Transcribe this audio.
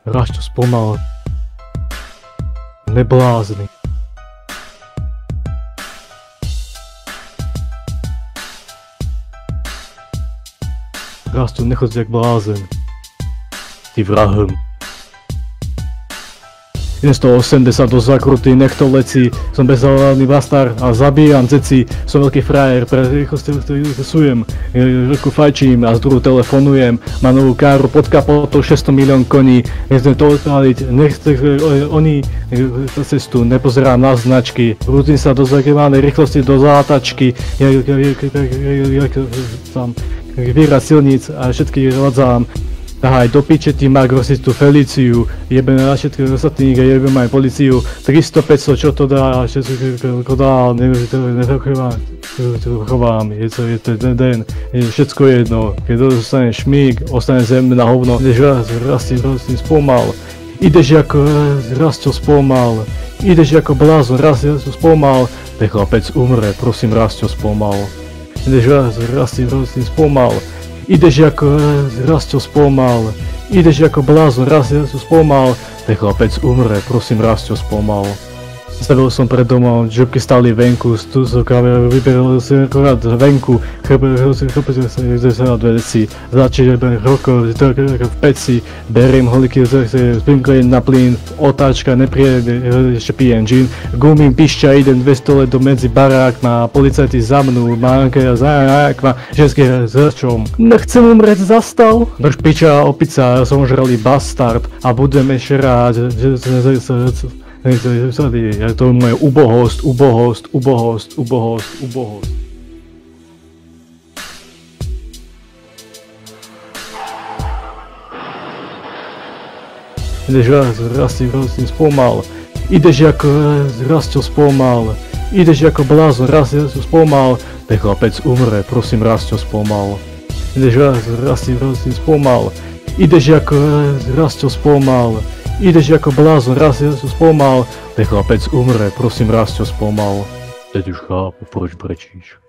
Rasto spomal. Neblázni. Rasto, nechoď jak blázen. Ty vrahom. 180 do zakrutý, nech to lecí. Som bezhľadný bastard a zabíjam ceci. Som veľký frajer, pre rýchlosť sujem. Ruku fajčím a z druhu telefonujem. Mám novú káru pod kapotou 600 milión koní. Nechcem to odpáliť, nechcem oni cestu, nepozerám na značky. Rútim sa do zagrevanej rýchlosti do zátačky. Tam výraz silníc a všetky ladzám. Tahaj do piče ty magrosistu Feliciu, jebeme na všetkých ostatných a jebeme aj policiu. 300, 500, čo to dá, všetko dá, nechovám, je to den, všetko jedno. Keď dostane šmík, ostane zem na hovno, ideš rastie spomal, ideš ako Rasto spomal, ideš ako blázon, Rasto spomal, ten chlapec umre, prosím Rasto spomal, ideš rastie spomal. Ideš ako Rasto spomal, ideš ako blázon, Rasto spomal, ten chlapec umre, prosím Rasto spomal. Stavil som pred domom, žobky stáli venku, tu som vyberal si akorát venku, chlapec sa dve veci, začíš rokov, v peci, beriem holiky, sprinklujem na plyn, otáčka, neprijede, ešte pijem džín, gumím, pišťa, idem 200 let do medzi barák, má policajti za mnou, má ženské s rčom. Nechcem umrieť, zastav! Drž piča, opica, som žralý bastard a budem ešte rád, to je moje ubohosť. Ideš Rasto spomal, ideš ako Rasto spomal, ideš ako blázon, Rasto spomal, ten chlapec umre, prosím Rasto spomal. Ideš Rasto spomal, ideš ako Rasto spomal, ideš ako blázon, Rasto spomal, ten chlapec umre, prosím Rasto spomal. Teď už chápu, proč brečíš.